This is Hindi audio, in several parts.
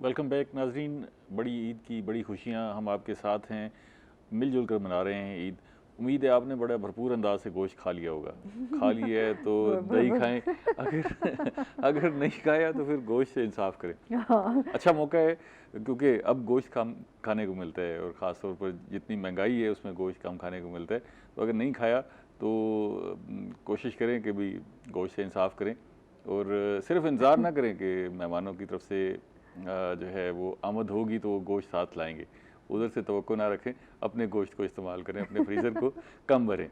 वेलकम बैक नाजरीन। बड़ी ईद की बड़ी खुशियाँ हम आपके साथ हैं, मिलजुल कर मना रहे हैं ईद। उम्मीद है आपने बड़ा भरपूर अंदाज से गोश्त खा लिया होगा। खा लिया है तो दही खाएं, अगर अगर नहीं खाया तो फिर गोश्त से इंसाफ करें। हाँ। अच्छा मौका है क्योंकि अब गोश्त कम खाने को मिलता है और ख़ास तौर पर जितनी महंगाई है उसमें गोश्त कम खाने को मिलता है। तो अगर नहीं खाया तो कोशिश करें कि भी गोश्त से इंसाफ करें और सिर्फ इंतज़ार ना करें कि मेहमानों की तरफ से जो है वो आमद होगी तो वो गोश्त साथ लाएंगे। उधर से तवक्को ना रखें, अपने गोश्त को इस्तेमाल करें, अपने फ्रीज़र को कम भरें।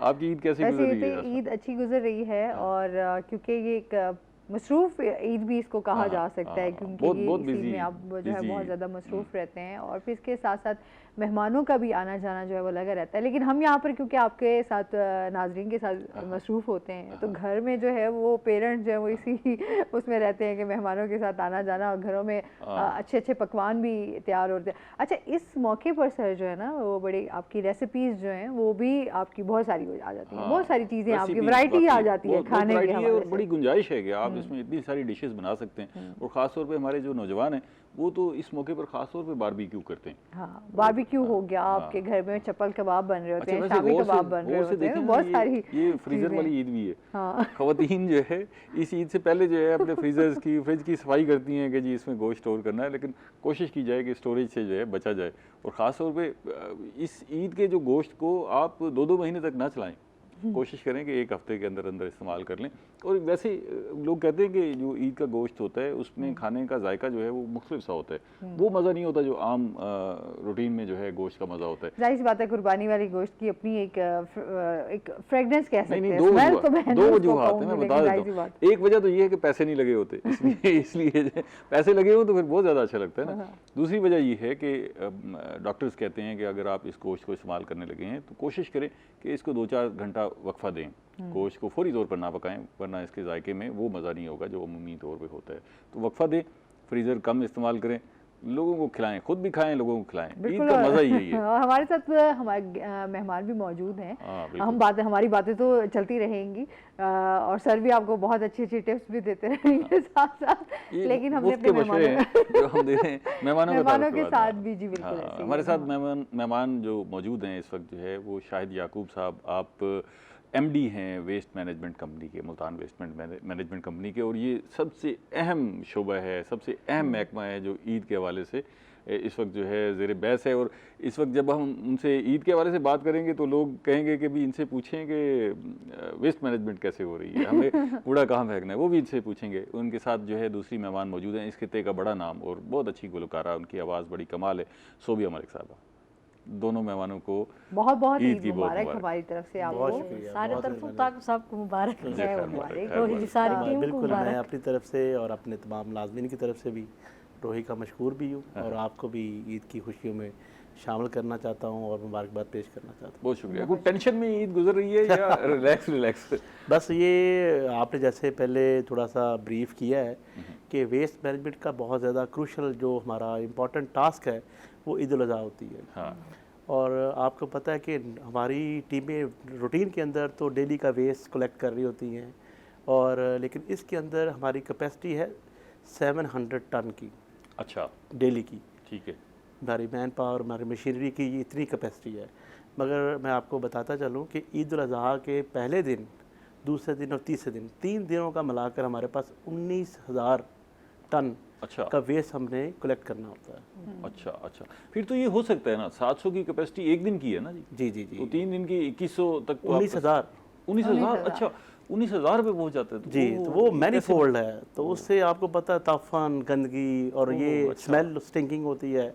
आपकी ईद कैसी गुजर वैसे ये रही तो है नाज़मा? ईद अच्छी गुजर रही है हाँ और क्योंकि ये एक मसरूफ़ ईद भी इसको हाँ कहा हाँ जा हाँ सकता है, हाँ, क्योंकि बहुत ये बहुत इस ईद बिजी में आप जो है बिजी। बहुत ज़्यादा मसरूफ़ रहते हैं और फिर इसके साथ साथ मेहमानों का भी आना जाना जो है वो लगा रहता है। लेकिन हम यहाँ पर क्योंकि आपके साथ नाजरीन के साथ हाँ मसरूफ़ होते हैं, तो हाँ घर में जो है वो पेरेंट्स जो है वो इसी उसमें रहते हैं कि मेहमानों के साथ आना जाना, और घरों में हाँ अच्छे अच्छे पकवान भी तैयार होते हैं। अच्छा, इस मौके पर सर जो है ना वो बड़ी आपकी रेसिपीज़ जो हैं वो भी आपकी बहुत सारी आ जाती हैं, बहुत हाँ, सारी चीज़ें आपकी रेसिपीज़ वैरायटी आ वाक़ई जाती है बहुत बहुत खाने के वैरायटी है और हवाले से। बड़ी गुंजाइश है कि आप इसमें इतनी सारी डिशेज़ बना सकते हैं। हुँ। और ख़ास तौर पे हमारे जो नौजवान हैं वो तो इस मौके पर ख़ास तौर पे बारबेक्यू करते हैं। हाँ, और बारबेक्यू हो गया, आपके हाँ घर में हाँ। चप्पल कबाब बन रहे होते अच्छा हैं, वैसे शामी कबाब बन रहे गौर से होते देखें हैं, ना, बहुत सारी ये फ्रीज़र चीज़ें। वाली ईद भी है। हाँ। ख़वातीन जो है इस ईद से पहले जो है अपने फ्रीज़र्स की फ्रिज की सफाई करती हैं कि जी इसमें गोश्त स्टोर करना है, लेकिन कोशिश की जाए कि स्टोरेज से जो है बचा जाए। और ख़ास तौर पे इस ईद के जो गोश्त को आप 2-2 महीने तक ना चलाएं, कोशिश करें कि 1 हफ्ते के अंदर अंदर इस्तेमाल कर लें। और वैसे लोग कहते हैं कि जो ईद का गोश्त होता है उसमें खाने का जायका जो है वो मुख्तलिफ सा होता है, वो मज़ा नहीं होता जो आम रूटीन में जो है गोश्त का मज़ा होता है। ज़ाहिर सी बात है, कुर्बानी वाली गोश्त की अपनी एक फ्रेगनेंस कह नहीं सकते नहीं, हैं, दो स्मेल तो वजूहत मैं दो नहीं उसको वजूहत हैं, कहूँगी, मैं बता लेकिन देता ज़ाहिर सी बात। हूँ। एक वजह तो ये है कि पैसे नहीं लगे होते, इसलिए इसलिए पैसे लगे हो तो फिर बहुत ज़्यादा अच्छा लगता है ना। हाँ। दूसरी वजह ये है कि डॉक्टर्स कहते हैं कि अगर आप इस गोश्त को इस्तेमाल करने लगे हैं तो कोशिश करें कि इसको 2-4 घंटा वक्फा दें। गोश्त को फौरी तौर पर ना पकाएं, वरना इसके जायके में वो मज़ा नहीं होगा जो अमूमी तौर पे होता है। तो वक्फा दें, फ्रीज़र कम इस्तेमाल करें, लोगों को खिलाएं, खुद भी खाएं, लोगों को खिलाएं। ईद बिल्कुल। का मज़ा ही यही है। और हमारे साथ हमारे मेहमान भी मौजूद हैं। हाँ हम बिल्कुल। बातें हमारी बातें तो चलती रहेंगी, और सर भी आपको बहुत अच्छी अच्छी टिप्स भी देते रहेंगे साथ साथ। ये लेकिन हमने मुफ्त अपने के मशवरे मेहमानों हैं जो हम दे रहे हैं, मेहमानों का तारुफ मेहमानों के करवा दें साथ आप। भी जी बिल्कुल हाँ, ऐसे ही हमारे है। साथ हाँ। मेहमान जो मौजूद हैं इस वक्त जो है वो शाहिद याकूब साहब, आप एमडी हैं वेस्ट मैनेजमेंट कंपनी के, मुल्तान वेस्ट मैनेजमेंट कंपनी के। और ये सबसे अहम शोबा है, सबसे अहम महकमा है जो ईद के हवाले से इस वक्त जो है ज़ेर बहस है। और इस वक्त जब हम उनसे ईद के हवाले से बात करेंगे तो लोग कहेंगे कि भी इनसे पूछें कि वेस्ट मैनेजमेंट कैसे हो रही है, हमें कूड़ा कहाँ फेंकना है, वो भी इनसे पूछेंगे। उनके साथ जो है दूसरी मेहमान मौजूद हैं, इस खित्ते का बड़ा नाम और बहुत अच्छी गुलकारा, उनकी आवाज़ बड़ी कमाल है, सोबिया मलिक साहबा। दोनों मेहमानों को बहुत बहुत ईद ईद की बहुत मुबारक मुबारक। हमारी तरफ से बहुत आपको। शुक्रिया, सारे बहुत तरफों मेहरबानी। तक सबको मुबारक जी खैर खैर मुबारक। मुबारक, खैर रोही जी मुबारक। सारी हाँ, टीम को बिल्कुल, मैं मुबारक। अपनी तरफ से और अपने तमाम नाज़रीन की तरफ से भी रोही का मशहूर भी हूँ और आपको भी ईद की खुशियों में शामिल करना चाहता हूँ और मुबारकबाद पेश करना चाहता हूँ। बहुत शुक्रिया। कोई टेंशन में ईद गुजर रही है या रिलैक्स रिलैक्स? बस ये आपने जैसे पहले थोड़ा सा ब्रीफ किया है कि वेस्ट मैनेजमेंट का बहुत ज़्यादा क्रूशल जो हमारा इम्पोर्टेंट टास्क है वो ईद उल अज़हा होती है। हाँ और आपको पता है कि हमारी टीमें रूटीन के अंदर तो डेली का वेस्ट कलेक्ट कर रही होती हैं, और लेकिन इसके अंदर हमारी कैपेसिटी है 700 टन की अच्छा डेली की। ठीक है। हमारी मैन पावर, हमारी मशीनरी की ये इतनी कैपेसिटी है। मगर मैं आपको बताता चलूँ कि ईद उल अज़हा के पहले दिन, दूसरे दिन और तीसरे दिन, 3 दिनों का मिलाकर हमारे पास 19,000 टन अच्छा का वेस्ट हमने कलेक्ट करना होता है। अच्छा अच्छा, फिर तो ये हो सकता है ना, 700 की कैपेसिटी एक दिन की है ना जी? जी जी तो जी, 3 दिन की 2100 तक तो 19,000। 19,000। अच्छा 19,000 पे पहुंच जाते हैं तो जी, तो वो मैनी कैसे? फोल्ड है। तो उससे आपको पता है ताफान, गंदगी और ये अच्छा। स्मेल स्टिंकिंग होती है,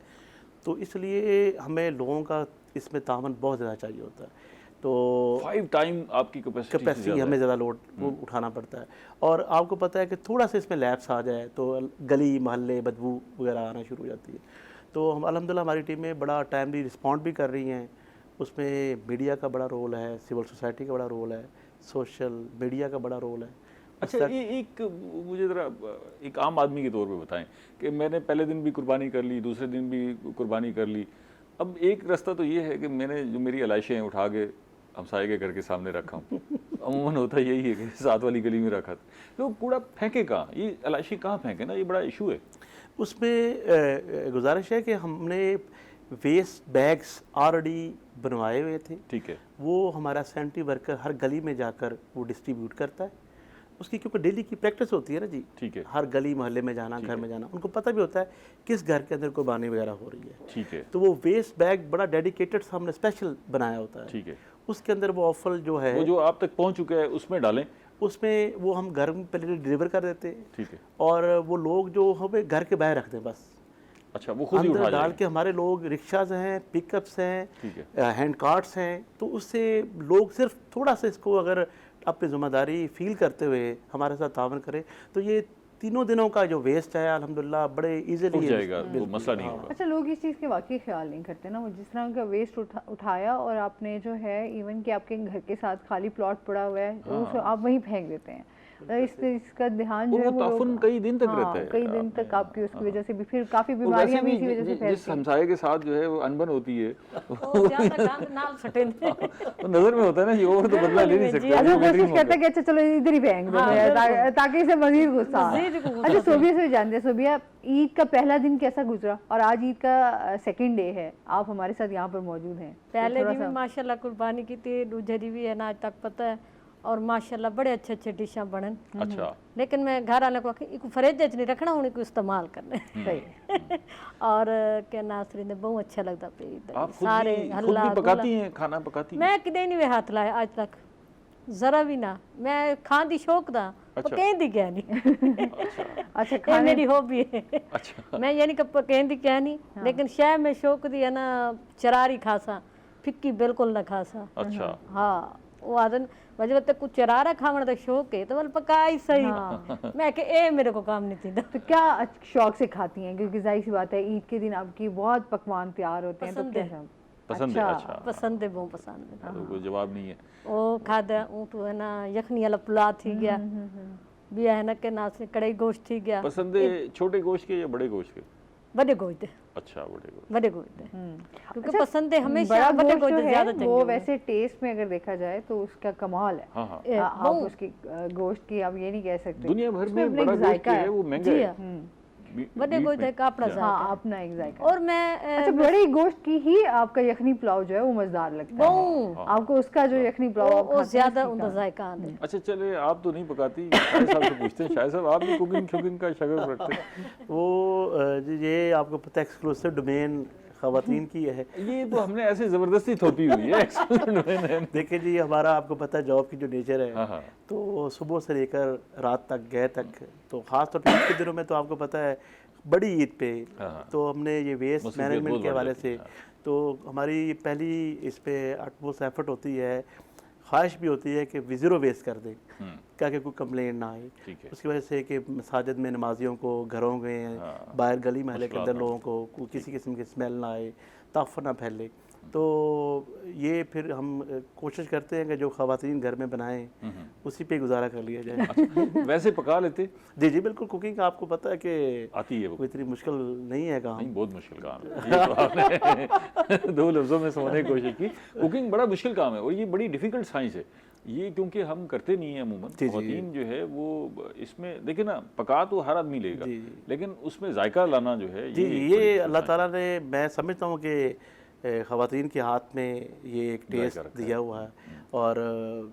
तो इसलिए हमें लोगों का इसमें तावन बहुत ज़्यादा चाहिए होता है। तो 5 टाइम आपकी कैपेसिटी हमें ज़्यादा लोड उठाना पड़ता है। और आपको पता है कि थोड़ा सा इसमें लैप्स आ जाए तो गली मोहल्ले बदबू वगैरह आना शुरू हो जाती है। तो हम अल्हम्दुलिल्लाह हमारी टीमें बड़ा टाइमली रिस्पॉन्ड भी कर रही हैं। उसमें मीडिया का बड़ा रोल है, सिविल सोसाइटी का बड़ा रोल है, सोशल मीडिया का बड़ा रोल है। अच्छा ये एक मुझे ज़रा एक आम आदमी के तौर पे बताएं कि मैंने पहले दिन भी कुर्बानी कर ली, दूसरे दिन भी कुर्बानी कर ली। अब एक रास्ता तो ये है कि मैंने जो मेरी अलाइशें हैं उठा के हमसाये के घर के सामने रखा हूँ, अमूमन होता यही है कि साथ वाली गली में रखा था। लोग कूड़ा फेंके कहाँ, ये एलआईसी कहाँ फेंके ना, ये बड़ा इशू है। उसमें गुजारिश है कि हमने वेस्ट बैग्स ऑलरेडी बनवाए हुए थे, ठीक है, वो हमारा सैनिटरी वर्कर हर गली में जाकर वो डिस्ट्रीब्यूट करता है। उसकी क्योंकि डेली की प्रैक्टिस होती है ना जी, ठीक है, हर गली मोहल्ले में जाना, घर में जाना, उनको पता भी होता है किस घर के अंदर कुर्बानी वगैरह हो रही है। ठीक है, तो वो वेस्ट बैग बड़ा डेडिकेटेड हमने स्पेशल बनाया होता है। ठीक है। उसके अंदर वो ऑफल जो है वो जो आप तक पहुंच चुका है उसमें डालें, उसमें वो हम घर में पहले डिलीवर कर देते हैं, ठीक है। और वो लोग जो हमें घर के बाहर रखते हैं बस, अच्छा, वो खुद ही अंदर उठा डाल जाएंगे। के हमारे लोग रिक्शाज हैं, पिकअप्स हैं, ठीक है, हैंड कार्ट्स हैं, तो उससे लोग सिर्फ थोड़ा सा इसको अगर अपनी जिम्मेदारी फील करते हुए हमारे साथ तावन करें तो ये तीनों दिनों का जो वेस्ट है अल्हम्दुलिल्लाह बड़े उठ इजीली जाएगा, वो मसला नहीं होगा। अच्छा, लोग इस चीज़ के वाकई ख्याल नहीं करते ना, वो जिस तरह का वेस्ट उठाया और आपने जो है इवन कि आपके घर के साथ खाली प्लॉट पड़ा हुआ है उसको आप वहीं फेंक देते हैं, तो इसका ध्यान जो और है वो ताफुन कई दिन तक रहता है, कई दिन तक आपकी उसकी वजह से भी फिर काफ़ी और बीमारियां वैसे भी भी इसी वजह से जिस फैलती हैं। हमसाये के साथ जो है वो अनबन होती है, ਉਹ ਜ਼ਿਆਦਾ ਗੰਦ ਨਾਲ ਸਟੇ ਨੇ तो नजर में होता है ना ये, और तो बदला ले नहीं सकता। अच्छा, ये कोशिश बेहतरीन करते मौका हैं कि अच्छा चलो इधर ही फेंक देते हाँ, हैं बिल्कुल। ताकि इसे मजीद गुस्सा आए। मजीद गुस्सा अच्छा, सोबिया से भी जानते हैं, सोबिया ईद का पहला दिन कैसा गुजरा और आज ईद का सेकंड डे है, आप हमारे साथ यहाँ पर मौजूद हैं, तो पहले थोड़ा दी भी सा- माशाल्लाह कुर्बानी की थी, दूजे दी भी है ना आज तक पता है, और माशाल्लाह बड़े अच्छे अच्छे डिशां बनन। अच्छा, लेकिन मैं घर वाले को आखी इको फ्रिज च नहीं रखना, हुन इको इस्तेमाल करने सही। और क्या नासरी ने बहुत अच्छा लगता पे आप सारे खुद हल्ला भी पकाती हैं, खाना पकाती हैं? मैं किदे नहीं वे हाथ लाया आज तक, जरा भी ना। मैं खान दी शौक दा अच्छा। पकें दी क्या नहीं अच्छा, ये खाने मेरी हॉबी है। अच्छा, मैं यानी कि पकें दी क्या नहीं, लेकिन शह में शौक दी है ना, चरारी खासा फिक्की बिल्कुल ना खासा। अच्छा, हाँ, वो आदन वजह तक कुछ चरारा खावन का शौक है तो बल पकाई सही। मैं कि ए मेरे को काम नहीं थी। तो क्या शौक से खाती हैं, क्योंकि जाहिर सी बात है ईद के दिन आपकी बहुत पकवान तैयार होते हैं, तो पसंद क्या है। शौक? पसंद है। अच्छा, पसंद है, बहुत पसंद है। तो कोई जवाब नहीं है। वो खादा वो तो है ना यखनी वाला पुलाव थी गया, भी है ना के नास कड़ाई गोश्त थी गया, पसंद है छोटे गोश्त के या बड़े गोश्त के? बड़े गोश्त, अच्छा, बड़े गोश्त। बड़े गोश्त है। क्योंकि अच्छा, पसंद है हमेशा बड़ा बड़े गोश्त गोश्त जो है ज्यादा वो चाहिए। वैसे टेस्ट में अगर देखा जाए तो उसका कमाल है। हाँ, हाँ, आप उसकी गोश्त की आप ये नहीं कह सकते, दुनिया भर उसमें में अपना बड़ा एक गोश्त जायका है वो महंगा जी है। हाँ, बड़े गोश्त है का अपना हाँ, जायका। अपना एक जायका। और मैं अच्छा, बड़े गोश्त की ही आपका यखनी पुलाव जो है वो मजेदार लगता है, वो आपको उसका जो यखनी पुलाव आप खाते हैं, ज्यादा उसकी उनका का- जायका आंदे। अच्छा, चले आप तो नहीं पकाती, शायद साहब से पूछते हैं। शायद साहब आप भी कुकिंग का शगफ रखते हैं? वो ये आपको पता है एक्सक्लूसिव डोमेन ख़वातीन की है। ये तो हमने ऐसे जबरदस्ती थोपी हुई है। देखिए जी, हमारा आपको पता है जॉब की जो नेचर है, हाँ, हाँ, तो सुबह से लेकर रात तक गए तक, तो ख़ास तौर पर ईद के दिनों में तो आपको पता है बड़ी ईद पे, हाँ। तो हमने ये वेस्ट मसरूफियत मैनेजमेंट बहुत के बढ़ हवाले जाती है, से तो हमारी पहली इस पे अटमोस्ट एफर्ट होती है, ख्वाहिश भी होती है कि ज़ीरो वेस्ट कर दें, क्या कि कोई कंप्लेंट ना आए। ठीक है। उसकी वजह से कि मसाजिद में नमाजियों को, घरों में, बाहर गली महल्ले के अंदर लोगों को किसी किस्म की स्मेल ना आए, ताफ़ुन ना फैले। तो ये फिर हम कोशिश करते हैं कि जो ख़वातीन घर में बनाएं उसी पे गुजारा कर लिया जाए। अच्छा, वैसे पका लेते? जी जी बिल्कुल, कुकिंग आपको पता है कि आती है वो? कोई इतनी मुश्किल नहीं है काम। नहीं, बहुत मुश्किल काम है। ये तो आपने दो लफ्ज़ों में समझने की कोशिश की। कुकिंग बड़ा मुश्किल काम है और ये बड़ी डिफ़िकल्ट साइंस है। ये क्योंकि हम करते नहीं हैं अमूमन, ख़वातीन जो है वो इसमें देखिए ना, पका तो हर आदमी लेगा, लेकिन उसमें जायका लाना जो है जी, ये अल्लाह ताला ने, मैं समझता हूँ कि ख़वातीन के हाथ में ये एक टेस्ट दिया हुआ है। और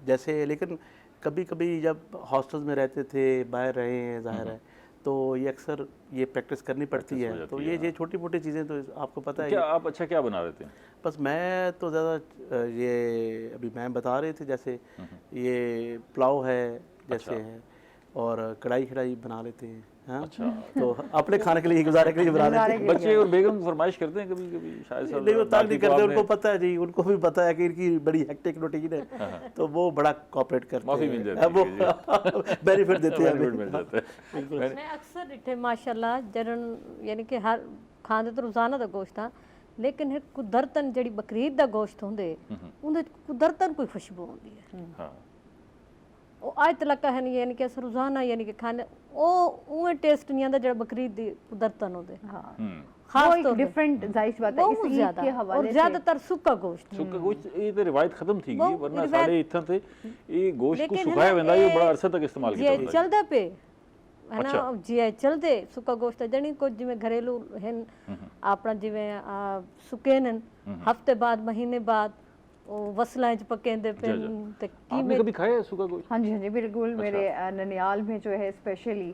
जैसे लेकिन कभी कभी जब हॉस्टल्स में रहते थे, बाहर रहे हैं ज़ाहिर है, तो ये अक्सर ये प्रैक्टिस करनी पड़ती है। तो ये छोटी मोटी चीज़ें तो आपको पता है। क्या आप अच्छा क्या बना रहे थे? बस मैं तो ज़्यादा ये अभी मैम बता रहे थे, जैसे ये पुलाव है जैसे है, और कढ़ाई शढ़ाई बना लेते हैं। हाँ? अच्छा, तो अपने खाने के लिए, गुजारे के लिए बना लेते हैं। बच्चे और बेगम फरमाइश करते हैं कभी कभी? शायद साहब नहीं, वो तंग नहीं तो करते, आपने- उनको पता है जी, उनको भी पता है कि इनकी बड़ी हेक्टिक रूटीन है, तो वो बड़ा कोऑपरेट करते हैं। माफ़ी मिल जाती है, वो बेनिफिट देते हैं बेनिफिट हमें। मिल जाता है। मैं अक्सर डिठे माशाल्लाह जरन यानी कि हर खांदे तो रोजाना दा गोश्त आ, लेकिन एक कुदरतन जड़ी बकरीद दा गोश्त होंदे उंदे कुदरतन कोई खुशबू होंदी है। हाँ, ਉਹ ਅੱਜ ਤੱਕ ਹੈ ਨਹੀਂ ਯਾਨੀ ਕਿ ਅਸ ਰੋਜ਼ਾਨਾ ਯਾਨੀ ਕਿ ਖਾਣੇ ਉਹ टेस्ट नहीं आंदा जेड़ा बकरीद दी बर्तन होते हाँ हम्म। वो खास एक तौर पे डिफरेंट जाहिर सी बात है इस बहुत ईद ज्यादा के और हवाले से ज्यादातर सूखा गोश्त सुक्का गोश्त ये तो रिवायत खत्म थी गई बहुत वरना रिवायत- साढ़े इतना थे ये गोश्त को लेकिन है सुखाया ना, वेंदा ये ये बड़ा अरसा तक इस्तेमाल किया जी होता है चलदा पे है ना अच्छा। जी चलदे सुक्का गोश्त जणी कुछ जिवें घरेलू हैं अपना जिवें सुके ने हफ्ते बाद महीने बाद वो वसलां च पकेंदे पे ते आपने कभी खाया है सूखा गोश्त? हाँ जी बिल्कुल मेरे ननियाल में जो है स्पेशली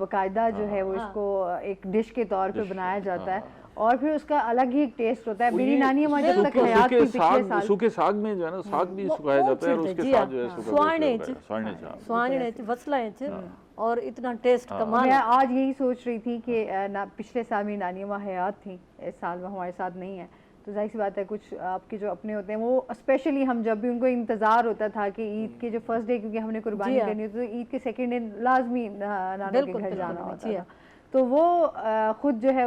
बाकायदा जो है वो इसको एक डिश के तौर पे बनाया जाता है और फिर उसका अलग ही एक टेस्ट होता है। वो मेरी ये नानी अम्मा जब तक सूखे- हयात थी सूखे पिछले साग साल सूखे साग में जो है ना साग भी सुखाया वो जाता है और चीज़ है, उसके जी साथ हाँ। जो है सूखा स्वाने गोश्त च- स्वाने च, हाँ। स्वांजणे च वसलां च और इतना टेस्ट कमाल मैं आज यही सोच रही थी कि पिछले साल मेरी नानी अम्मा हयात थी, इस साल वो हमारे साथ नहीं है, तो जाहिर सी बात है कुछ आपके जो अपने होते हैं वो स्पेशली हम जब भी उनको इंतज़ार होता था कि ईद के जो फर्स्ट डे क्योंकि हमने कुर्बानी जी हाँ। करनी होती तो ईद के सेकंड डे लाजमी नानों के बिल्कुल, घर बिल्कुल, जाना होता जी था। हाँ। तो वो खुद जो है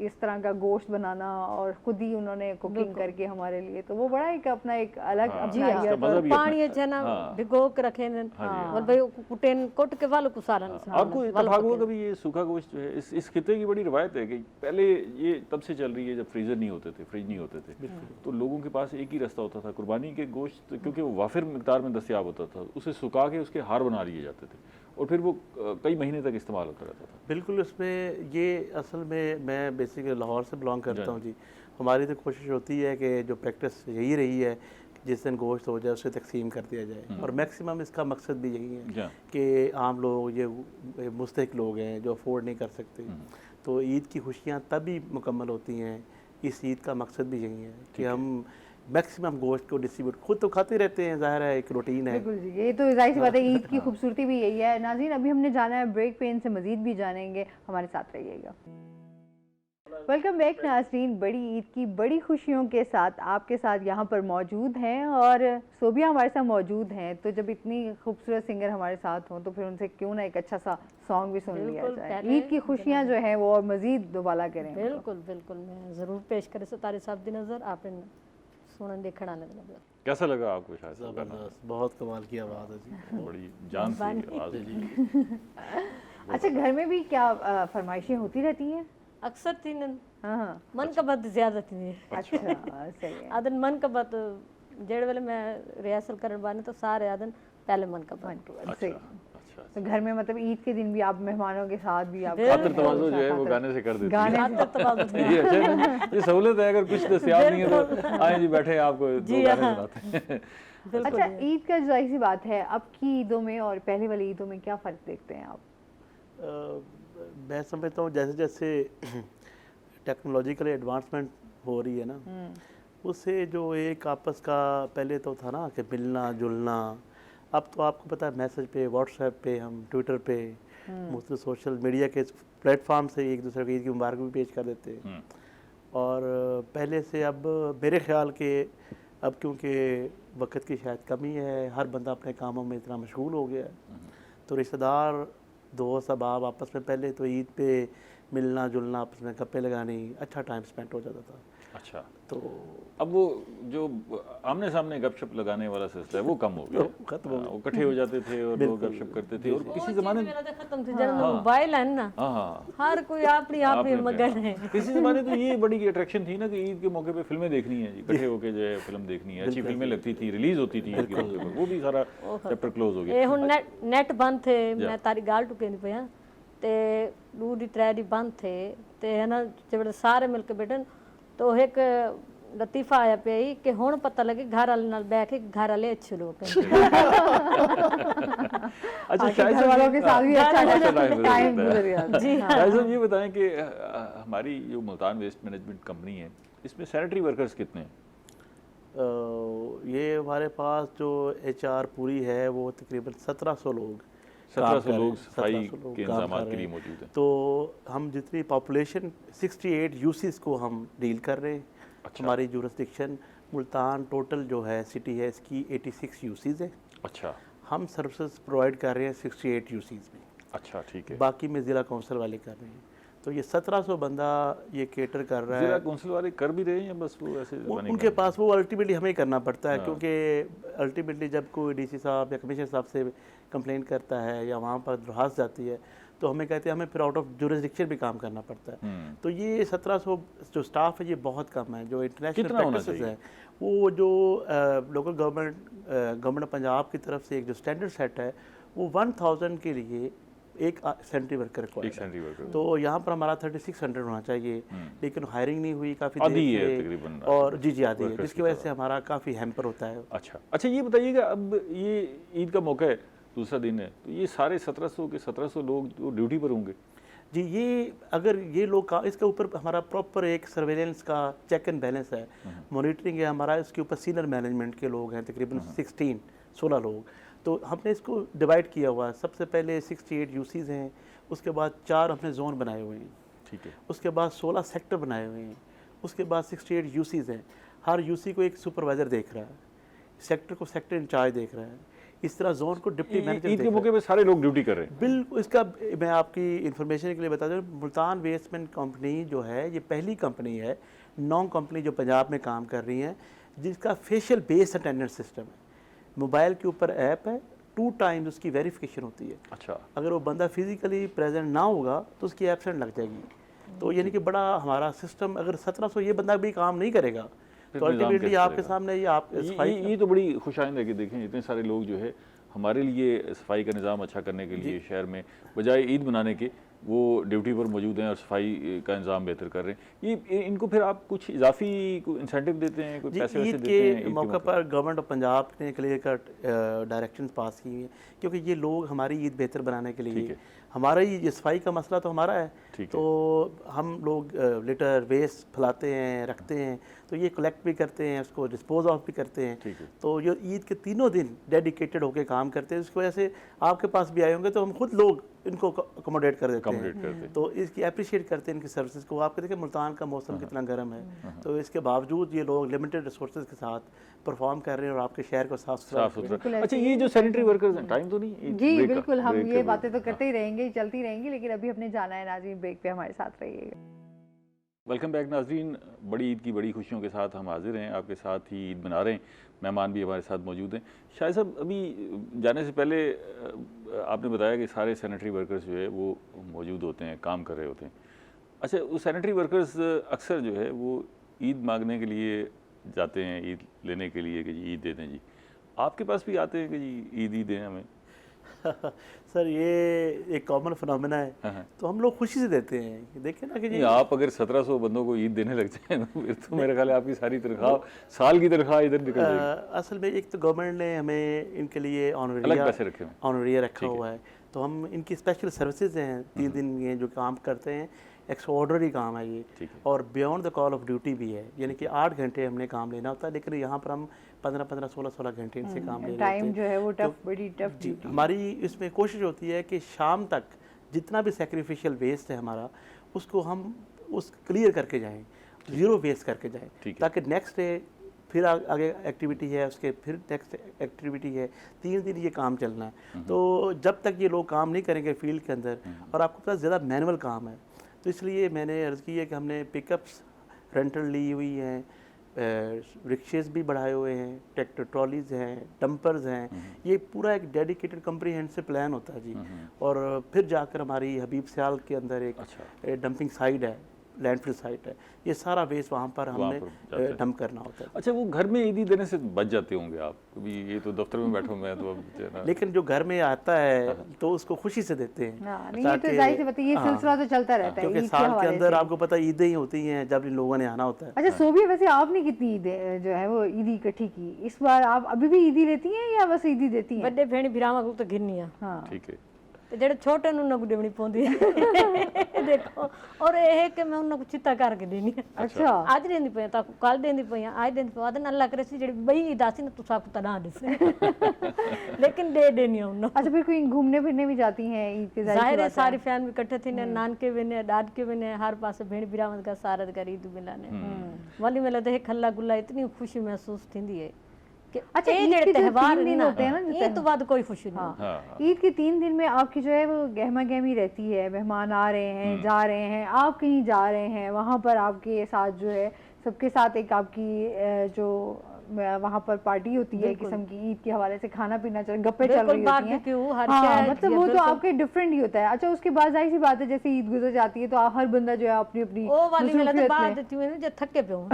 इस तरह का गोश्त बनाना और खुद ही उन्होंने कुकिंग करके हमारे लिए, तो वो बड़ा एक अपना एक अलग हाँ, अपना जी ये हाँ इसका मज़ा भी अपना पानी च ना हाँ। भिगो के रखे ने और भाई कुटेन कुट के वालों को सारन आपको इत्तेफाक हुआ कभी ये सूखा गोश्त जो है इस खिते की बड़ी रिवायत है कि पहले ये तब से चल रही है जब फ्रीजर नहीं होते थे फ्रिज नहीं होते थे तो लोगों के पास एक ही रास्ता होता था कुर्बानी के गोश्त क्योंकि वो वाफिर मिकदार में दस्तयाब होता था उसे सुखा के उसके हार बना लिए जाते थे और फिर वो कई महीने तक इस्तेमाल होता रहता था। बिल्कुल उसमें ये असल में मैं बेसिकली लाहौर से बिलोंग करता हूँ जी। हमारी तो कोशिश होती है कि जो प्रैक्टिस यही रही है कि जिस दिन गोश्त हो जाए उसे तकसीम कर दिया जाए और मैक्सिमम इसका मकसद भी यही है कि आम लोग ये मुस्तहिक लोग हैं जो अफोर्ड नहीं कर सकते तो ईद की खुशियाँ तभी मुकम्मल होती हैं। इस ईद का मकसद भी यही है कि हम मैक्सिमम गोश्त को डिस्ट्रीब्यूट खुद तो खाते रहते हैं, ज़ाहिर है एक रूटीन है। बिल्कुल जी, ये तो जाहिर सी बात है ईद की खूबसूरती भी यही है। नाज़रीन अभी हमने जाना है ब्रेक पे, इनसे मज़ीद भी जानेंगे, हमारे साथ रहिएगा। वेलकम बैक नाज़रीन, बड़ी ईद की बड़ी खुशियों के साथ आपके साथ यहाँ पर मौजूद हैं और सोबिया हमारे साथ मौजूद हैं। तो जब इतनी खूबसूरत सिंगर हमारे साथ हों तो फिर उनसे क्यों ना एक अच्छा सा सॉन्ग भी सुन लिया बिल्कुल, जाए। पहले ईद की खुशियाँ जो हैं वो और मज़ीद दोबाला करें। बिल्कुल बिल्कुल मैं ज़रूर पेश करे सतारे साहब दी नज़र आपने सुनन देखण आने दी नज़र। कैसा लगा आपको शायद साहब? ज़बरदस्त, बहुत कमाल की आवाज़ है जी। बड़ी जान सी आवाज़ है जी। अच्छा, घर में भी क्या फरमाइशें होती रहती हैं? अक्सर तीन हाँ मन का बात ज्यादा थी अच्छा सही है। आदन मन का बात जेड़ वेले मैं रिहर्सल करन बाने तो सारे आदन पहले मन का बात सही। अच्छा तो घर में मतलब ईद के दिन भी आप मेहमानों के साथ भी आप खातिर तवाज़ो जो है वो गाने से कर देती है। गाने से ये अच्छा है ना? ये सहूलत है अगर कुछ दस्तयाब नहीं है तो आए जी बैठे आपको दो गाने सुनाते हैं। अच्छा, ईद का जाहिर सी बात है अब की ईदों में और पहले वाली ईदों में क्या फ़र्क देखते हैं आप? मैं समझता हूँ जैसे जैसे टेक्नोलॉजिकल एडवांसमेंट हो रही है ना उससे जो एक आपस का पहले तो था ना कि मिलना जुलना, अब तो आपको पता है मैसेज पे व्हाट्सएप पे हम ट्विटर पे मुख्तलिफ सोशल मीडिया के प्लेटफॉर्म से एक दूसरे को ईद की मुबारक भी पेश कर देते हैं। और पहले से अब मेरे ख्याल के अब क्योंकि वक्त की शायद कमी है, हर बंदा अपने कामों में इतना मशगूल हो गया है तो रिश्तेदार दोस्त अहबाब आपस में पहले तो ईद पे मिलना जुलना आपस में गप्पे लगानी अच्छा टाइम स्पेंड हो जाता था। अच्छा, तो अब वो जो आमने सामने गपशप लगाने वाला सिलसिला है वो कम हो गया, खत्म हो वो इकट्ठे हो जाते थे और लोग गपशप करते थे और किसी ज़माने मेरा तो खत्म थी जब मोबाइल है ना हाँ हर कोई अपनी अपनी मगन है। किसी ज़माने तो ये बड़ी अट्रैक्शन थी ना कि ईद के मौके पे फिल्में देखनी है जी, इकट्ठे होके जो है फिल्म देखनी है, अच्छी फिल्में लगती थी, रिलीज होती थी ईद के मौके पर, वो भी सारा चैप्टर क्लोज हो गया। ਇਹ ਹੁਣ ਨੈਟ ਬੰਦ ਥੇ ਮੈਂ ਤਾਰੀ ਗੱਲ ਟੁਕੇ ਨਹੀਂ ਪਿਆ ਤੇ ਦੂਰੀ ਤਰੇ ਦੀ ਬੰਦ ਥੇ ਤੇ ਹੈ ਨਾ ਜਿਹੜੇ ਸਾਰੇ ਮਿਲ ਕੇ ਬੈਠਣ तो एक लतीफा आया पे ही कि हुण पता लगे घर वाले नाल बैठ के घर वाले अच्छे लोग हैं। अच्छा, शायद घर वालों के साथ भी अच्छा टाइम गुजर गया। जी हाँ। शायद साहब ये बताएं कि हमारी जो मुल्तान वेस्ट मैनेजमेंट कंपनी है इसमें सैनिटरी वर्कर्स कितने हैं? ये हमारे पास जो HR पूरी है वो तकरीबन 1700 लोग 1700 लोग सफाई 1700 लोग के काम इंतजाम कर के रहे लिए हैं। मौजूद हैं। तो हम जितनी पॉपुलेशन 68 यूसीज को हम डील कर रहे हैं। अच्छा। हमारी जुरिस्डिक्शन मुल्तान टोटल जो है सिटी है इसकी 86 यूसीज है। अच्छा हम सर्विसेज प्रोवाइड कर रहे हैं 68 यूसीज में, अच्छा, ठीक है। बाकी में ज़िला काउंसिल वाले कर रहे हैं। तो ये 1700 बंदा ये केटर कर रहा जिला है। कौंसिल वाले कर भी रहे हैं या बस वो ऐसे बने उनके पास वो अल्टीमेटली हमें करना पड़ता है, हाँ। क्योंकि अल्टीमेटली जब कोई डीसी साहब या कमिश्नर साहब से कंप्लेंट करता है या वहाँ पर दरख्वास्त जाती है तो हमें कहते हैं हमें फिर आउट ऑफ जुरिसडिक्शन भी काम करना पड़ता है। तो ये 1700 जो स्टाफ है ये बहुत कम है। जो इंटरनेशनल कितना होना प्रैक्टिसेस चाहिए? है वो जो लोकल गवर्नमेंट पंजाब की तरफ से एक जो स्टैंडर्ड सेट है वो 1000 के लिए एक सैनिटरी वर्कर एक रिक्वायर्ड है। सैनिटरी वर्कर तो यहाँ पर हमारा 3600 होना चाहिए, लेकिन हायरिंग नहीं हुई काफ़ी आधी देर है से, तकरीबन और जी आधी है, workers जिसकी की वजह तरह। से हमारा काफ़ी हैम्पर होता है। अच्छा ये बताइएगा, अब ये ईद का मौका है, दूसरा दिन है, तो ये सारे 1700 के 1700 लोग जो ड्यूटी पर होंगे? जी ये अगर ये लोग का इसके ऊपर हमारा प्रॉपर एक सर्वेलेंस का चेक एंड बैलेंस है, मॉनिटरिंग है हमारा। इसके ऊपर सीनियर मैनेजमेंट के लोग हैं तकरीबन 16 लोग। तो हमने इसको डिवाइड किया हुआ है। सबसे पहले 68 यूसीज हैं, उसके बाद 4 हमने जोन बनाए हुए हैं, ठीक है। उसके बाद 16 सेक्टर बनाए हुए हैं, उसके बाद 68 यूसीज हैं। हर यूसी को एक सुपरवाइज़र देख रहा है, सेक्टर को सेक्टर इंचार्ज देख रहा है, इस तरह जोन को डिप्टी मैनेजर ईद देख के रहा है। मौके पे सारे लोग ड्यूटी कर रहे हैं? बिल्कुल। इसका मैं आपकी इन्फॉर्मेशन के लिए बता दूं, मुल्तान वेस्टमैन कंपनी जो है ये पहली कंपनी है, 9 कंपनी जो पंजाब में काम कर रही हैं, जिसका फेशियल बेस्ड अटेंडेंस सिस्टम है। मोबाइल के ऊपर ऐप है, 2 टाइम्स उसकी वेरिफिकेशन होती है। अच्छा। अगर वो बंदा फिजिकली प्रेजेंट ना होगा तो उसकी एब्सेंट लग जाएगी। तो यानी कि बड़ा हमारा सिस्टम, अगर 1700 ये बंदा भी काम नहीं करेगा तो अल्टीमेटली आपके सामने ये आप ये तो बड़ी खुशाइंद है कि देखें इतने सारे लोग जो है हमारे लिए सफाई का निज़ाम अच्छा करने के लिए शहर में बजाय ईद मनाने के वो ड्यूटी पर मौजूद हैं और सफाई का इंतजाम बेहतर कर रहे हैं। ये इनको फिर आप कुछ इजाफी इंसेंटिव देते हैं, कुछ पैसे वैसे ईद देते हैं? के मौके पर गवर्नमेंट ऑफ पंजाब ने क्लियर कट डायरेक्शंस पास की हैं, क्योंकि ये लोग हमारी ईद बेहतर बनाने के लिए, हमारा ये सफाई का मसला तो हमारा है, तो हम लोग लिटर वेस्ट फैलाते हैं, रखते हैं, तो ये कलेक्ट भी करते हैं, उसको डिस्पोज ऑफ भी करते हैं। तो ये ईद के तीनों दिन डेडिकेटेड होकर काम करते हैं। इसकी वजह से आपके पास भी आए होंगे तो हम खुद लोग इनको अकोमोडेट कर देते हैं, तो इसकी अप्रिशिएट करते हैं इनकी सर्विसेज को। आपको देखें मुल्तान का मौसम कितना गर्म है, तो इसके बावजूद ये लोग लिमिटेड रिसोर्सेज के साथ परफॉर्म कर रहे हैं और आपके शहर को साफ सुथरा। अच्छा, ये जो सैनिटरी वर्कर्स हैं, टाइम तो नहीं? जी बिल्कुल, हम ये बातें तो करते ही रहेंगे, चलती रहेंगी, लेकिन अभी हमने जाना है नाज़रीन, ब्रेक पे हमारे साथ रहिएगा। वेलकम बैक नाज़रीन। बड़ी ईद की बड़ी खुशियों के साथ हम हाजिर हैं, आपके साथ ही ईद मना रहे हैं। मेहमान भी हमारे साथ मौजूद हैं। शायद साहब, अभी जाने से पहले आपने बताया कि सारे सैनिटरी वर्कर्स जो है वो मौजूद होते हैं, काम कर रहे होते हैं। अच्छा, वो सैनिटरी वर्कर्स अक्सर जो है वो ईद मांगने के लिए जाते हैं, ईद लेने के लिए कि जी ईद दे दें। जी आपके पास भी आते हैं कि जी ईद ही दें हमें? सर ये एक कॉमन फिनोमेना है, तो हम लोग खुशी से देते हैं। देखिए ना कि जी आप अगर 1700 बंदों को ईद देने लग जाए तो फिर तो मेरे ख्याल है आपकी सारी तनख्वाह, साल की तनख्वाह इधर निकल जाएगी। असल में एक तो गवर्नमेंट ने हमें इनके लिए अलग पैसे रखे हैं, ऑनरिया रखा हुआ है, तो हम इनकी स्पेशल सर्विसेज हैं 3 दिन ये जो काम करते हैं, एक्स्ट्राऑर्डिनरी काम है ये, और beyond the call of duty भी है, यानी कि 8 घंटे हमने काम लेना होता है, लेकिन यहाँ पर हम 15-15, 16-16 घंटे इनसे काम ले रहे टाइम हैं। जो है वो टफ, बड़ी टफ जी, हमारी इसमें कोशिश होती है कि शाम तक जितना भी सैक्रिफिशियल वेस्ट है हमारा, उसको हम उस क्लियर करके जाएं, 0 वेस्ट करके जाएं, ताकि नेक्स्ट डे फिर आगे एक्टिविटी है, उसके फिर नेक्स्ट एक्टिविटी है, 3 दिन ये काम चलना है। तो जब तक ये लोग काम नहीं करेंगे फील्ड के अंदर, और आपको पता ज़्यादा मैनुअल काम है, तो इसलिए मैंने अर्ज़ की है कि हमने पिकअप्स रेंटल ली हुई हैं, रिक्शेज़ भी बढ़ाए हुए हैं, ट्रैक्टर ट्रॉलीज़ हैं, डंपर्स हैं। ये पूरा एक डेडिकेटेड कम्प्रीहेंसिव प्लान होता है जी। और फिर जाकर हमारी हबीब सियाल के अंदर एक डंपिंग साइट है, लैंडफिल साइट है, ये सारा वेस्ट वहाँ पर हमने डंप करना होता है। अच्छा, वो घर में ईदी देने से बच जाते होंगे आप? कभी ये तो दफ्तर में बैठो मैं तो अब लेकिन जो घर में आता है तो उसको खुशी से देते हैं। नहीं, ये तो जाहिर सी बात है, ये सिलसिला तो चलता रहता है, क्योंकि साल के अंदर आपको पता है ईदें ही होती हैं जब इन लोगों ने आना होता है। अच्छा सोबिया, वैसे आपने कितनी ईदें जो है वो ईदी इकट्ठी की इस बार? आप अभी भी ईदी लेती हैं या बस ईदी देती हैं? बड़े भेणी भिरावां को तो घिरनी आ। हाँ ठीक है। ਤੇ ਜਿਹੜੇ ਛੋਟੇ ਨੂੰ ਉਹਨਾਂ ਨੂੰ ਦੇਣੀ ਪਉਂਦੀ ਹੈ ਦੇਖੋ, ਔਰ ਇਹ ਕਿ ਮੈਂ ਉਹਨਾਂ ਨੂੰ ਚਿੱਤਾ ਕਰਕੇ ਦੇਣੀ ਹੈ। अच्छा ਅੱਜ ਦੇਂਦੀ ਪਈ ਤਾਂ ਕੱਲ ਦੇਂਦੀ ਪਈ ਅੱਜ ਦੇਂਦੀ ਪਈ ਉਹਦੇ ਨਾਲ ਲੱਗ ਰਹੀ ਸੀ ਜਿਹੜੀ ਬਈ ਦੱਸੀ ਨਾ ਤੂੰ ਸਭ ਤਾਂ ਨਾ ਦਿਸੇ लेकिन दे देनी है उन्होंने। अच्छा, फिर कोई घूमने फिरने भी जाती हैं ईद के? जाहिर है सारी फैमिली इकट्ठे थी ने, नानके भी ने, दादके भी ने, हर पास भेड़ बिरावत का सारा कर ईद मिलाने वाली मेला तो खल्ला गुल्ला इतनी खुशी महसूस थी है कि अच्छा, ये ईद जेड़े के जो त्यौहार 3 दिन ना, होते हैं ना, जो ये तो बाद कोई खुशी नहीं। हाँ ईद के 3 दिन में आपकी जो है वो गहमा गहमी रहती है, मेहमान आ रहे हैं, जा रहे हैं, आप कहीं जा रहे हैं, वहाँ पर आपके साथ जो है सबके साथ एक आपकी जो वहाँ पर पार्टी होती है किस्म की, ईद के हवाले से खाना पीना चल, गप्पे चल बिल्कुल रही होती हैं। बारबेक्यू हर हाँ, क्या मतलब वो तो आपके डिफरेंट ही होता है। अच्छा, उसके बाद जाहिर सी बात है जैसे ईद गुजर जाती है तो हर बंदा जो है अपनी अपनी ਉਹ ਵਾਲੀ ਵੇਲੇ ਤਾਂ मसरूफियत ਬਾਅਦ में ਦਿੱਤੀ ਹੋਈ ਜੇ ਥੱਕੇ ਪਿਓ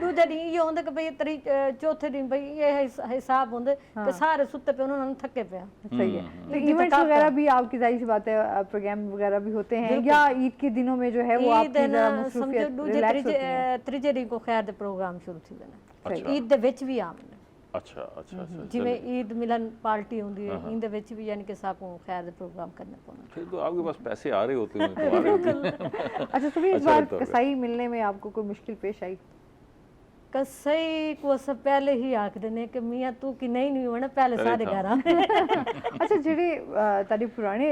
ਦੂਜੇ ਦਿਨ ਇਹ ਹੁੰਦਾ ਕਿ ਭਈ ਤਰੀ ਚੌਥੇ ਦਿਨ ਭਈ ਇਹ ਹਿਸਾਬ ਹੁੰਦੇ ਕਿ ਸਾਰੇ ਸੁੱਤੇ ਪਏ ਉਹਨਾਂ ਨੂੰ ਥੱਕੇ ਪਿਆ। सही है। तो इवेंट्स वगैरह भी आपकी जाहिर सी बात है, प्रोग्राम वगैरह भी होते हैं या ईद के दिनों में जो है वो ईद आपकी ना जरा समझो मसरूफियत ਦੂਜੇ रिलैक्स होती है। ਤੀਜੇ ਦਿਨ ਕੋ ਖੈਰ ਦੇ ਪ੍ਰੋਗਰਾਮ ਸ਼ੁਰੂ ਥੀਂਦੇ ਨੇ। अच्छा ਈਦ ਦੇ ਵਿੱਚ ਵੀ ਆਮ ਨੇ, अच्छा अच्छा अच्छा ਜਿਵੇਂ ਈਦ ਮਿਲਨ ਪਾਰਟੀ ਹੁੰਦੀ ਹੈ ਇਹਦੇ ਵਿੱਚ ਵੀ ਯਾਨੀ ਕਿ ਸਾਕੂ ਖੈਰ ਦੇ प्रोग्राम करने पड़ना। फिर तो आपके पास पैसे आ रहे होते हैं, कमा रहे होते हैं। अच्छा, तो भी इस अच्छा बार लगता होगा। कसाई मिलने में आपको कोई मुश्किल पेश आई? कसाई को सब पहले ही आख देने कि मियाँ तू कि नहीं होना पहले सारे था। घर आने अच्छा, जेडे तारी पुराने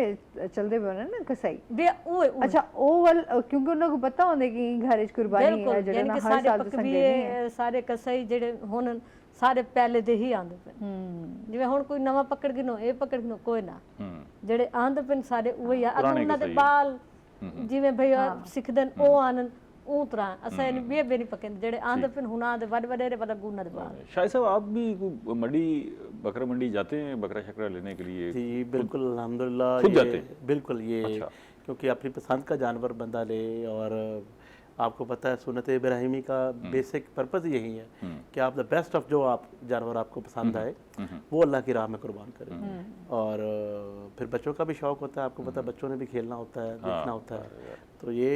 चलते पे ना कसाई, बे ओए अच्छा ओ वाल क्योंकि उन्हें को पता होंगे कि घर च कुर्बानी है बिल्कुल जेडे यानी ना कि हर सारे साल दसण पकवी देनी है। सारे कसाई जेडे हुन ਸਾਰੇ ਪਹਿਲੇ ਦੇ ਹੀ ਆਂਦੇ ਪਏ ਜਿਵੇਂ ਹੁਣ ਕੋਈ ਨਵਾਂ ਪਕੜ ਗਿਨੋ ਇਹ ਪਕੜ ਗਿਨੋ ਕੋਈ ਨਾ ਜਿਹੜੇ ਆਂਦੇ ਪਏ ਸਾਰੇ ਉਹ ਹੀ ਆ ਅਗਰ ਉਹਨਾਂ ਦੇ ਬਾਲ ਜਿਵੇਂ ਭਈ ਸਿੱਖਦੇ ਨੇ ਉਹ ਆਨਨ ਉਹ ਤਰ੍ਹਾਂ ਅਸਾਂ ਇਹਨੂੰ ਬੇਬੇ ਨਹੀਂ ਪਕੰਦੇ ਜਿਹੜੇ ਆਂਦੇ ਪਏ ਹੁਨਾਂ ਦੇ ਵੱਡ ਵੱਡੇ ਪਤਾ ਗੁਨਾ ਦੇ ਬਾਲ। शाहिद साहब, आप भी मंडी, बकरा मंडी जाते हैं बकरा शकरा लेने के लिए? जी बिल्कुल, अल्हम्दुलिल्लाह। खुद जाते हैं? बिल्कुल, ये अच्छा। क्योंकि अपनी पसंद का जानवर बंदा ले, और आपको पता है सुन्नत इब्राहिमी का बेसिक पर्पस यही है कि आप द बेस्ट ऑफ जो आप जानवर आपको पसंद आए वो अल्लाह की राह में कुर्बान करें। और फिर बच्चों का भी शौक़ होता है, आपको पता है बच्चों ने भी खेलना होता है, देखना होता है, तो ये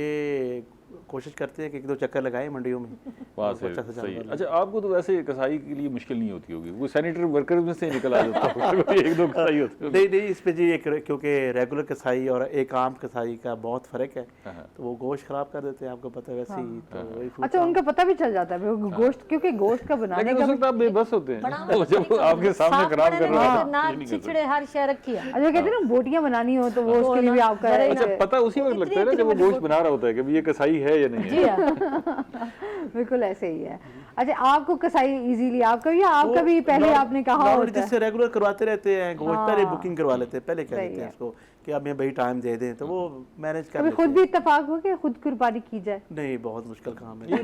कोशिश करते हैं कि 1-2 चक्कर लगाएं मंडियों में। वहाँ से सही है। अच्छा, आपको तो वैसे कसाई के लिए मुश्किल नहीं होती होगी, वो सैनिटरी वर्कर में से निकल आ जाता होगा 1-2 कसाई होते हैं। नहीं, इस पे जी एक, क्योंकि रेगुलर कसाई और एक आम कसाई का बहुत फ़र्क है, तो वो गोश्त खराब कर देते हैं, आपको पता है वैसे ही। तो वही फूड अच्छा, उनका पता भी चल जाता है गोश्त, क्योंकि गोश्त का बनाने लेकिन का उस वक्त आप बेबस होते हैं जब आपके सामने खराब कर रहा है। ना छिछड़े हर शय रखी है। अच्छा, कहते हैं ना बोटियां बनानी हो तो वो उसके लिए भी आपका अच्छा, पता उसी वक्त लगता है ना जब वो गोश्त बना रहा होता है कि ये कसाई है या नहीं जी है। बिल्कुल ऐसे ही है। अच्छा, आपको कसाई इजीली आपका या आपका भी पहले आपने कहा होता है? जिससे रेगुलर करवाते रहते हैं गोश्त, पहले बुकिंग करवा लेते हैं, पहले कह सही देते हैं है। इसको कि अब मैं भाई टाइम दे दें, तो वो मैनेज कर कभी लेते खुद हैं। भी इत्तेफाक हो कि खुद कुर्बानी की जाए? नहीं, बहुत मुश्किल काम है।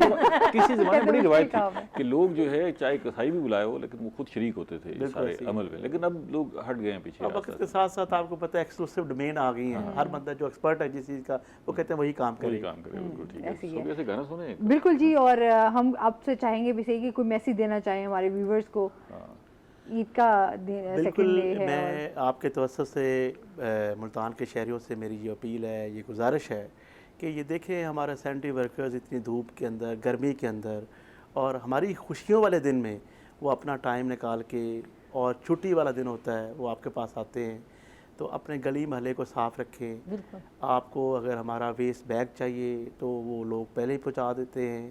किसी ज़माने में बड़ी रिवायत काम थी है। कि लोग जो है चाहे कसाई भी बुलाए हो लेकिन वो खुद शरीक होते थे इस बिल्कुल सारे ऐसे ही। अमल में, लेकिन अब लोग हट गए हैं पीछे। और वक्त के साथ साथ आपको पता है एक्सक्लूसिव डोमेन आ गई है, हर बंदा जो एक्सपर्ट है जिस चीज़ का वो कहते हैं वही काम वही करेगा। काम करे, बिल्कुल ठीक ऐसे ही है। है। सो ऐसे गाना सुने। बिल्कुल जी, और हम आपसे चाहेंगे भी सही कि कोई मैसेज देना चाहें हमारे व्यूवर्स को। ईद का सेकंड बिल्कुल, डे है मैं आपके तवज्जो से मुल्तान के शहरियों से मेरी ये अपील है, ये गुजारिश है कि ये देखें हमारे सैनिटरी वर्कर्स इतनी धूप के अंदर, गर्मी के अंदर, और हमारी खुशियों वाले दिन में वो अपना टाइम निकाल के, और छुट्टी वाला दिन होता है वो आपके पास आते हैं, तो अपने गली महल्ले को साफ़ रखें। बिल्कुल। आपको अगर हमारा वेस्ट बैग चाहिए तो वो लोग पहले ही पहुंचा देते हैं,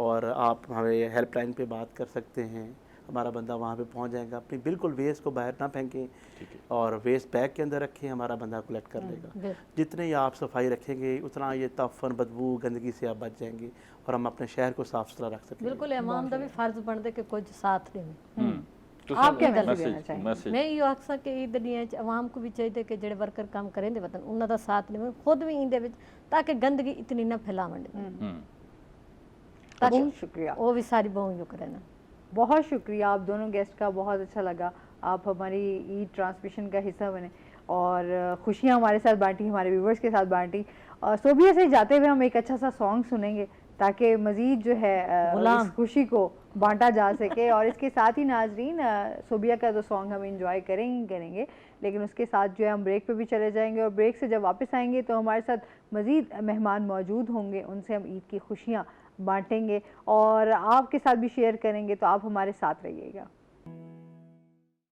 और आप हमें हेल्पलाइन पे बात कर सकते हैं, हमारा बंदा वहाँ पे पहुँच जाएगा। अपनी बिल्कुल वेस्ट को बाहर ना फेंकें, और वेस्ट बैग के अंदर रखें, हमारा बंदा कलेक्ट कर लेगा। जितने ही आप सफाई रखेंगे उतना ये तफन, बदबू, गंदगी से आप बच जाएंगे, और हम अपने शहर को साफ सुथरा रख सकेंगे। बिल्कुल इमाम का भी फर्ज बनता है कि कुछ साथ देवे। तो आप क्या मैसेज- मैसेज देना चाहेंगे? मैसेज मैं ये आखसा कि ईद ਦੀਆਂ ਚ ਆਵਾਮ को भी चाहिए कि ਜਿਹੜੇ वर्कर काम करेंगे वतन ਉਹਨਾਂ ਦਾ साथ देवे, खुद भी ਇਹਦੇ ਵਿੱਚ ताकि गंदगी इतनी ना फैलावन बहुत शुक्रिया, वो भी सारी बहु जो करे ना। बहुत शुक्रिया आप दोनों गेस्ट का, बहुत अच्छा लगा आप हमारी ईद ट्रांसमिशन का हिस्सा बने और खुशियाँ हमारे साथ बांटी, हमारे व्यूवर्स के साथ बांटी। और सोबिया से जाते हुए हम एक अच्छा सा सॉन्ग सुनेंगे ताकि मज़ीद जो है इस खुशी को बांटा जा सके। और इसके साथ ही नाजरीन, सोबिया का तो सॉन्ग हम इंजॉय करेंगे, लेकिन उसके साथ जो है हम ब्रेक पे भी चले जाएंगे, और ब्रेक से जब वापस आएंगे तो हमारे साथ मज़ीद मेहमान मौजूद होंगे, उनसे हम ईद की खुशियाँ बांटेंगे और आपके साथ भी शेयर करेंगे, तो आप हमारे साथ रहिएगा।